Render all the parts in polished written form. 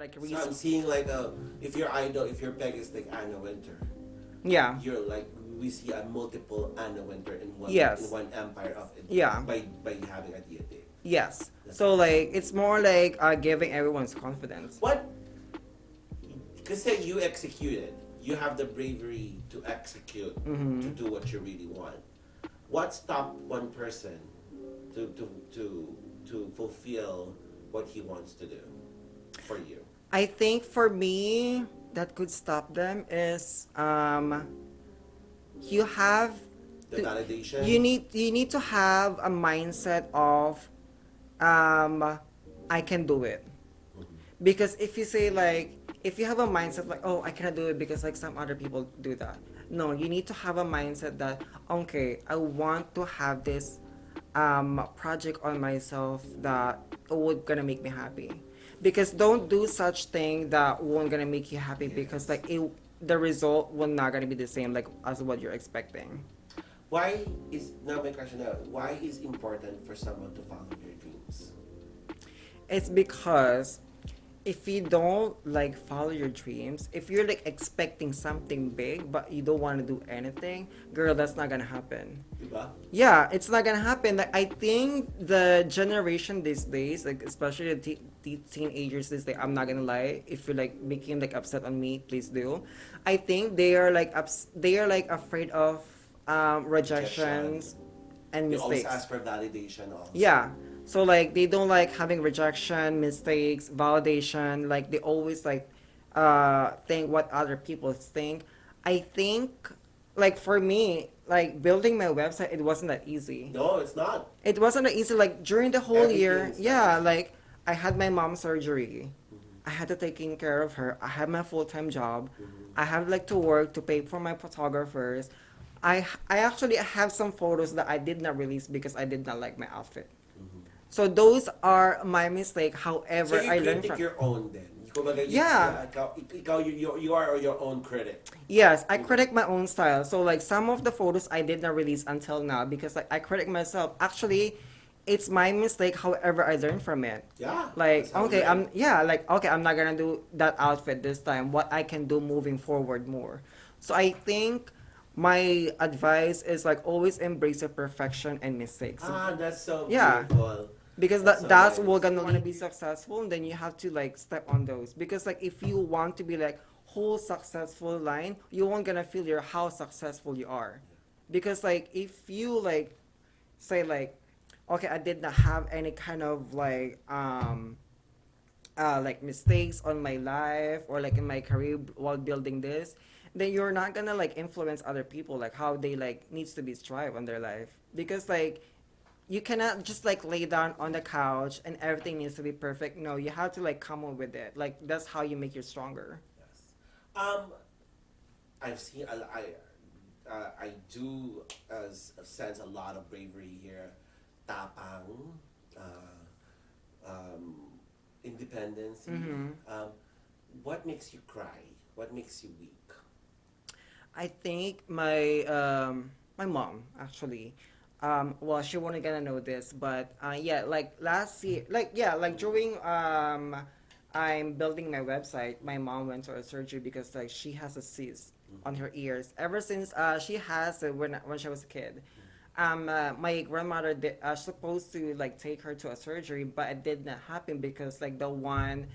like So I'm seeing like if your idol, if your peg is like Anna Winter, yeah. you're like we see a multiple Anna Winter in Yes. one empire of it Yeah. by having a deity. Yes. That's So nice. like it's more like giving everyone's confidence. What? Because say you executed, you have the bravery to execute to Mm-hmm. do what you really want. What stopped one person to to to to fulfill what he wants to do for you? I think for me, that could stop them is you have The to, validation. you need to have a mindset of um I can do it. Because if you say like if you have a mindset like oh I cannot do it because like some other people do that. No, you need to have a mindset that okay, I want to have this project on myself that would gonna make me happy. Because don't do such thing that won't gonna make you happy because Yes. like the result will not gonna be the same like as what you're expecting. Why is now my question now? Why is important for someone to follow their dreams? It's because if you don't like follow your dreams, if you're like expecting something big but you don't want to do anything, girl, that's not gonna happen. Diba? Yeah, it's not gonna happen. Like I think the generation these days, like especially the teenagers these days, I'm not gonna lie. If you're like making like upset on me, please do. I think they are like afraid of Rejection. rejections and They always mistakes. ask for validation also. Yeah. So like they don't like having rejection, mistakes, validation. Like they always like think what other people think. I think like for me, like building my website, it wasn't that easy. No, it's not. It wasn't that easy. Like during the whole Everything year, is not yeah, easy. like I had my mom's surgery. Mhm. I had to taking care of her. I had my full-time job. Mhm. I have like to work to pay for my photographers. I actually have some photos that I did not release because I did not like my outfit. Mhm. So those are my mistake. So However, you I learned critic from. your own then. Kumbaga, Yeah. you are your own critic. Yes, I Mhm. critic my own style. So like some of the photos I did not release until now because like I critic myself. Actually, it's my mistake. However, I learned from it. Yeah, that's Like how we okay, learn. I'm not gonna do that outfit this time. What I can do moving forward more. So I think my advice is like always embrace your perfection and mistakes. Ah, that's so Yeah, beautiful. because That's so that's what nice. gonna wanna be successful, then you have to like step on those because like if you want to be like whole successful line, you won't gonna feel your how successful you are, because like if you like say like okay, I did not have any kind of like mistakes on my life or like in my career while building this, then you're not gonna like influence other people like how they like needs to be strive on their life, because like you cannot just like lay down on the couch and everything needs to be perfect. No, you have to like come up with it. Like that's how you make you stronger. Yes. I've seen I do sense a lot of bravery here. Tapang, um, independence. Mm-hmm. Um, what makes you cry? What makes you weak? I think my mom actually. Well, she wasn't gonna know this, but yeah, like last year, like yeah, like during I'm building my website. My mom went to a surgery because like she has a cyst on her ears ever since she has it when she was a kid. My grandmother supposed to like take her to a surgery, but it did not happen because like the one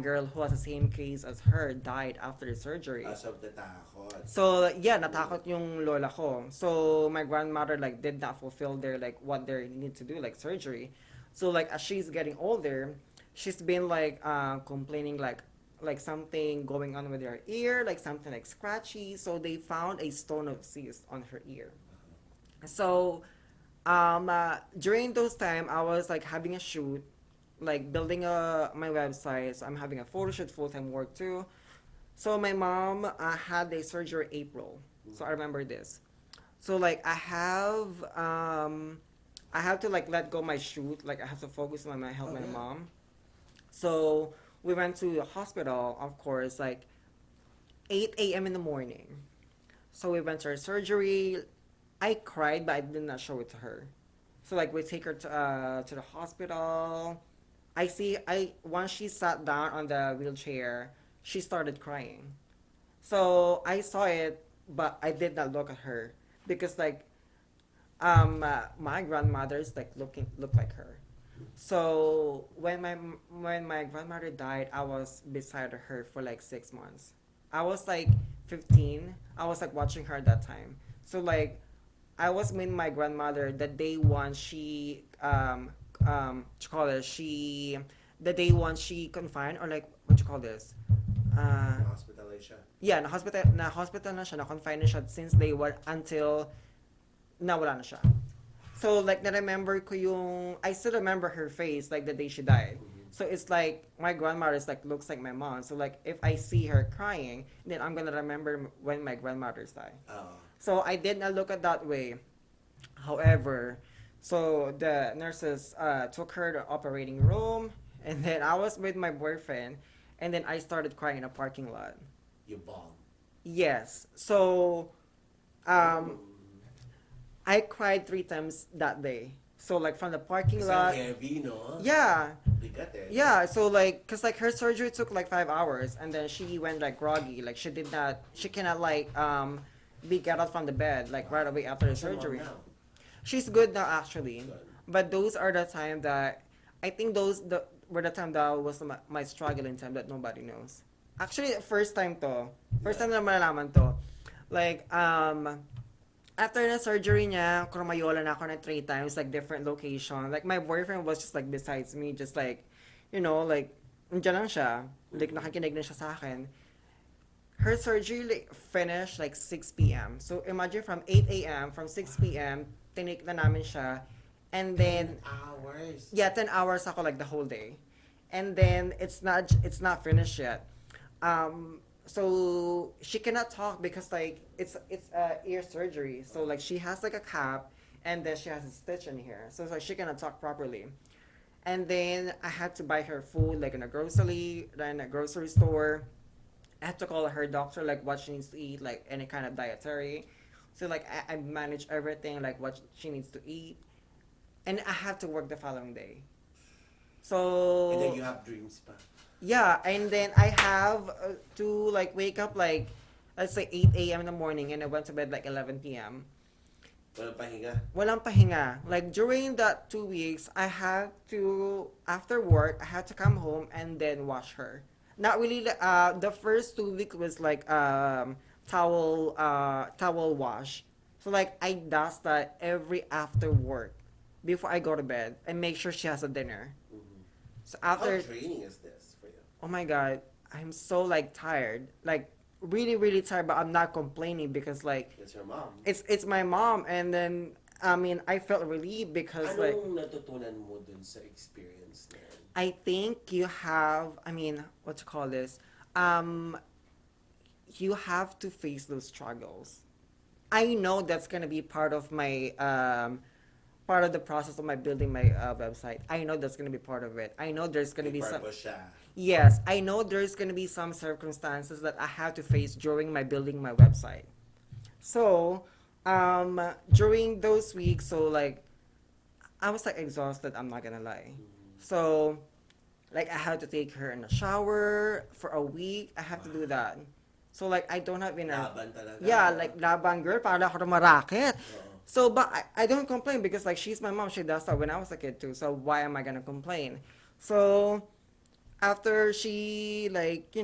girl who has the same case as her died after the surgery. As of the takot. So yeah, natakot yung lola ko. So my grandmother like did not fulfill their like what they need to do like surgery. So like as she's getting older, she's been like complaining like something going on with her ear, like something like scratchy. So they found a stone of cyst on her ear. So during those time I was like having a shoot, like building my website. So I'm having a photo shoot, full time work too. So my mom had a surgery April. So I remember this. So like I have to like let go my shoot. Like I have to focus on my help Oh my yeah. mom. So we went to the hospital, of course, like 8 a.m. in the morning. So we went to her surgery. I cried, but I did not show it to her. So like we take her to the hospital. I once she sat down on the wheelchair, she started crying. So I saw it, but I did not look at her because like my grandmother's like look like her. So when my grandmother died, I was beside her for like 6 months. I was like 15. I was like watching her at that time. So like I was with my grandmother the day one what you call this she the day one she confined, or like what you call this uh Na-hospitalize siya. yeah, na hospital na siya, na confine na siya since day one until nawala na siya. So like na-remember ko yung I still remember her face like the day she died. Mhm. So it's like my grandmother is like looks like my mom. So like if I see her crying, then I'm gonna remember when my grandmother's died. Oo. So I did not look at that way. However, so the nurses took her to operating room, and then I was with my boyfriend, and then I started crying in a parking lot. You bawled. Yes. So um, I cried 3 times that day. So like from the parking Kasi ang lot. heavy, no? Yeah. Bigat eh. Yeah, so like, cause like her surgery took like 5 hours, and then she went like groggy, like she cannot like be get out from the bed like right away after the How's your mom surgery. now? She's good now actually, Good. but those are the time that I think those the were the time that was my struggling time that nobody knows. Actually, first time na malalaman to, like after the surgery niya, krumayola na ako na 3 times, like different location. Like my boyfriend was just like besides me, just like, like nandiyan lang siya, like nakikinig na siya sa akin. Her surgery like, finished like 6 p.m. So imagine from 8 a.m. from 6 p.m. tinik na namin siya. And then 10 hours. yeah, 10 hours ako like the whole day. And then it's not finished yet. So she cannot talk because like it's ear surgery. So like she has like a cap, and then she has a stitch in here. So it's like she cannot talk properly. And then I had to buy her food like in a grocery store. I had to call her doctor like what she needs to eat, like any kind of dietary. So like I manage everything like what she needs to eat, and I have to work the following day. So And then you have dreams pa. yeah, and then I have to like wake up like let's say 8 a.m. in the morning, and I went to bed like 11 p.m. Walang pahinga. Walang pahinga. Like during that 2 weeks, I had to after work I had to come home and then wash her. Not really. The first 2 weeks was like towel wash. So like I dust that every after work before I go to bed and make sure she has a dinner. Mhm. So How after draining is this for you? oh my god, I'm so like tired, like really really tired, but I'm not complaining because like It's your mom. it's my mom, and then I mean I felt relieved because like Anong natutunan mo dun sa experience na yan? I think you have, I mean, what to call this, um you have to face those struggles. I know that's gonna be part of the process of my building my website. I know that's gonna be part of it. I know there's gonna May be some. purpose siya. Yes, I know there's gonna be some circumstances that I have to face during my building my website. So, during those weeks, so like, I was like exhausted. I'm not gonna lie. So, like, I had to take her in the shower for a week. I have to do that. So like, I don't have enough. Laban talaga. Yeah, like laban girl, para ako maraket. Oo. So, but I don't complain because like she's my mom. She does that when I was a kid too. So why am I gonna complain? So after she like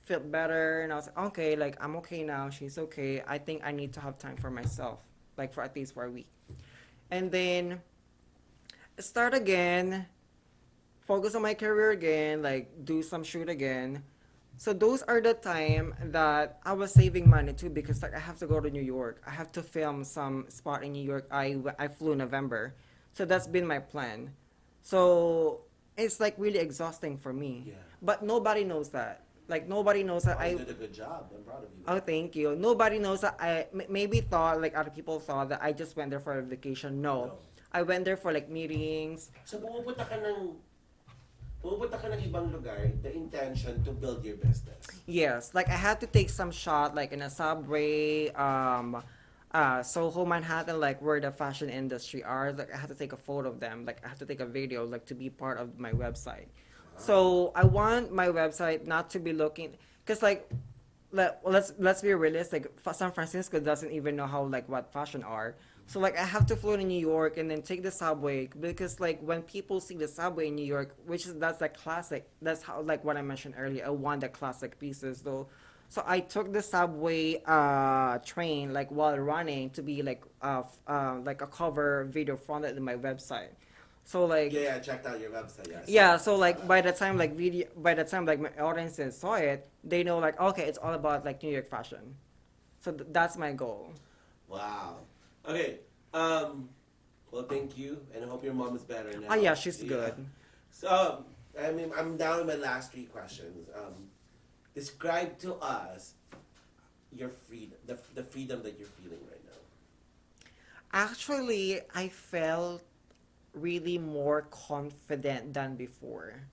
felt better, and I was like, okay, like I'm okay now, she's okay, I think I need to have time for myself, like for at least for a week, and then start again, focus on my career again, like do some shoot again. So those are the time that I was saving money too, because like I have to go to New York, I have to film some spot in New York. I flew November, so that's been my plan. So it's like really exhausting for me. Yeah. But nobody knows that. Like nobody knows that Oh, I. you did a good job. I'm proud of you. Oh, thank you. Nobody knows that maybe thought like other people thought that I just went there for a vacation. No, No. I went there for like meetings. So pumupunta ka ng ibang lugar, the intention to build your business. Yes, like I had to take some shot like in a subway, Soho, Manhattan, like where the fashion industry are. Like I have to take a photo of them. Like I have to take a video, like to be part of my website. Wow. So I want my website not to be looking, cause like let's be realistic. San Francisco doesn't even know how like what fashion are. So like I have to fly to New York and then take the subway because like when people see the subway in New York, which is that's like classic. That's how like what I mentioned earlier. I want the classic pieces though. So I took the subway train like while running to be like a cover video fronted in my website. So like Yeah, yeah, I checked out your website. Yeah, I saw yeah, that. so I saw like that. by the time like my audiences saw it, they know like okay, it's all about like New York fashion. So that's my goal. Wow. Okay. Um. Well, thank you, and I hope your mom is better Ah yeah, now. she's Yeah. good. So, I mean, I'm down to my last three questions. Describe to us your freedom, the freedom that you're feeling right now. Actually, I felt really more confident than before.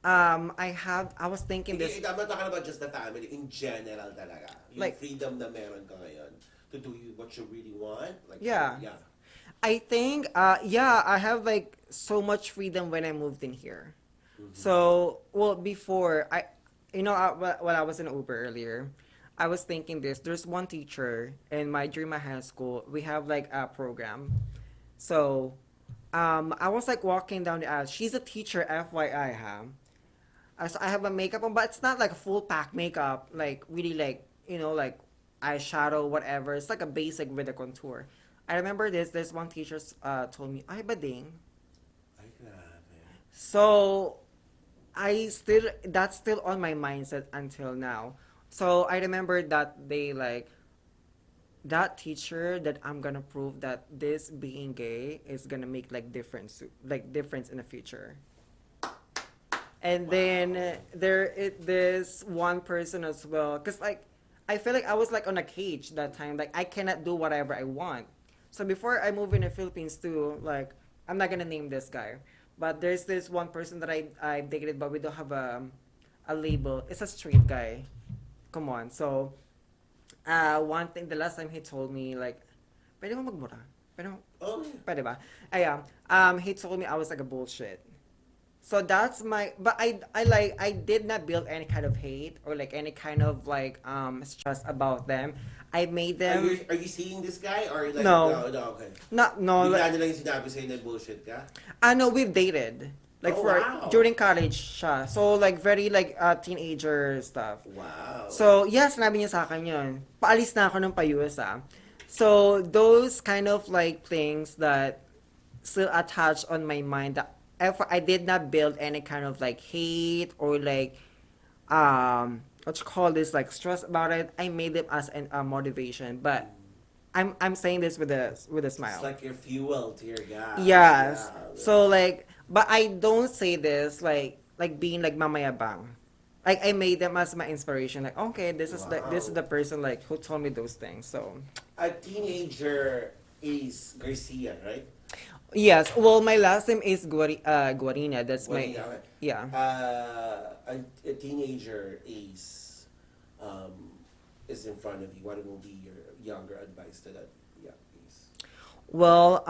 I was thinking this I'm not talking about just the family, in general talaga. Yung like freedom na meron ka ngayon to do what you really want. Like, yeah. yeah. I think yeah, I have like so much freedom when I moved in here. Mm-hmm. So, well, before when I was in Uber earlier, I was thinking this. There's one teacher in my during my high school. We have like a program. So, I was like walking down the aisle. She's a teacher, FYI, huh? So I have a makeup on, but it's not like a full pack makeup. Like really, like like eyeshadow, whatever. It's like a basic with a contour. I remember this. This one teacher told me, "Ay, bading." Ay, grabe. So that's still on my mindset until now. So I remember that they like that teacher that I'm gonna prove that this being gay is gonna make like difference in the future. And then Wow. this one person as well, cause like I feel like I was like on a cage that time. Like I cannot do whatever I want. So before I moved in the Philippines too, like I'm not gonna name this guy, but there's this one person that I dated, but we don't have a label. It's a street guy. Come on. So one thing the last time he told me like, pwede mo magmura? Pwede mo, Oh, yeah. pwede ba? Ayun. He told me I was like a bullshit. So that's my but I did not build any kind of hate or like any kind of like stress about them. I made them Are you seeing this guy or like no. no, no, okay. Not no like Bigla na lang yung sinabi sa'yo na bullshit ka? I know we've dated. Like Oh, for wow. during college siya. So like very like teenager stuff. Wow. So yeah, sinabi niya sa akin yun. Paalis na ako ng pa-US ah. So those kind of like things that still attached on my mind that if I did not build any kind of like hate or like what you call this like stress about it. I made it as a motivation, but I'm saying this with a It's smile. like your fuel to your gas. Yes. Yeah. So like, but I don't say this like being like mamayabang. Like I made them as my inspiration. Like okay, this is Wow. the person like who told me those things. So A teenager is Garcia, right? yes. Well, my last name is Guarina. That's What do my you have? yeah. A teenager um, is in front of you. What will be your younger advice to that? Yeah, is. Well,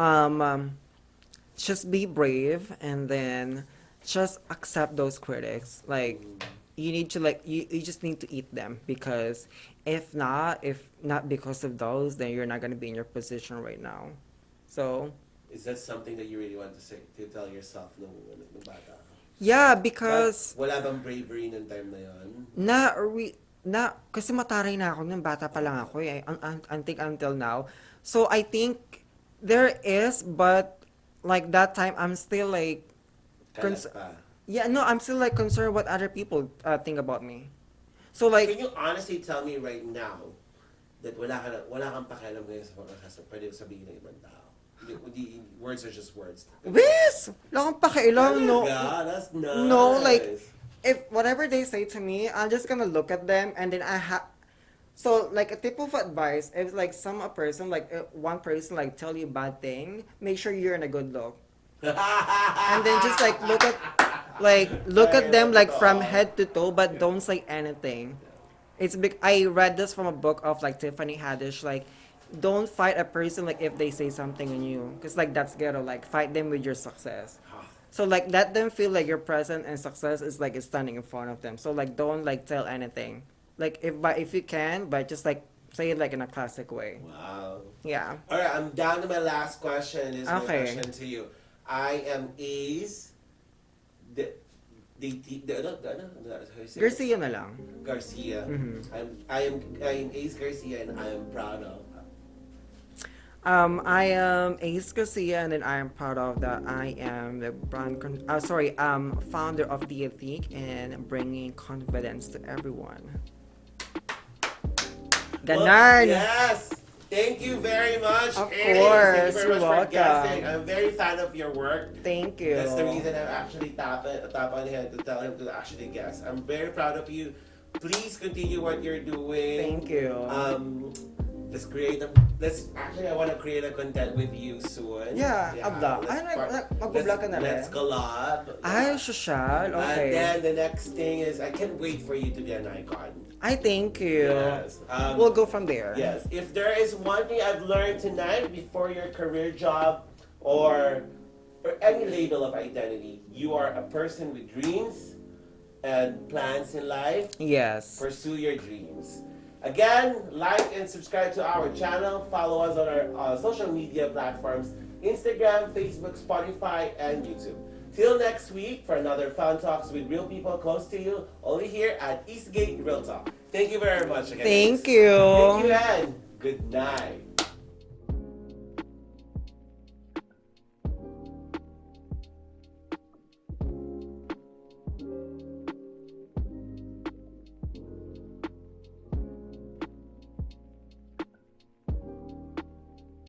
just be brave and then just accept those critics. Like Mm. you need to you just need to eat them because if not because of those, then you're not gonna be in your position right now. So Is that something that you really want to say to tell yourself nung bata ka? yeah, But because wala bang bravery nung time na yon? na kasi mataray na ako nung bata pa lang ako eh until now. So I think there is, but like that time I'm still like Kalat cons- pa. yeah, no, I'm still like concerned what other people think about me. So like, Can you honestly tell me right now that wala kang pakialam ngayon sa mga pwede sabihin ng ibang tao? Words are just words. Wiz! Wala akong pakialam, no. Talaga? That's No, like, nice. if whatever they say to me, I'm just gonna look at them and then so like a tip of advice, if like a person, like one person like tell you bad thing, make sure you're in a good look. And then just like look at them like from head to toe, but don't say anything. I read this from a book of like Tiffany Haddish. Like, don't fight a person like if they say something on you, because like that's ghetto. Like fight them with your success. So like let them feel like your present and success is like is standing in front of them. So like don't like tell anything. Like if you can, but just like say it like in a classic way. Wow. Yeah. All right, I'm down to my last question. This is my Okay. question to you. I am Ace. How you say it? Garcia na lang. Garcia. Mhm. I am Ace Garcia, and I am proud of. I am Ace Garcia, and then I am proud of that. I am the founder of Detique and bringing confidence to everyone. Well, Ganon! yes. Thank you very much. Of Ace. Thank course, you very you're much for guessing. welcome. I'm very fan of your work. Thank you. That's the reason I'm actually tap on him to tell him to actually guess. I'm very proud of you. Please continue what you're doing. Thank you. I want to create a content with you soon. Yeah, abla. Mag-vlog ka na rin. Let's collab. Ay, social. And Okay. then the next thing is, I can't wait for you to be an icon. I thank you. Yes. We'll go from there. Yes. If there is one thing I've learned tonight before your career job or any label of identity, you are a person with dreams and plans in life. Yes. Pursue your dreams. Again, like and subscribe to our channel. Follow us on our social media platforms: Instagram, Facebook, Spotify, and YouTube. Till next week for another Fun Talks with real people close to you, only here at Eastgate Realtalk. Thank you very much again. Thank you. Thank you, and good night.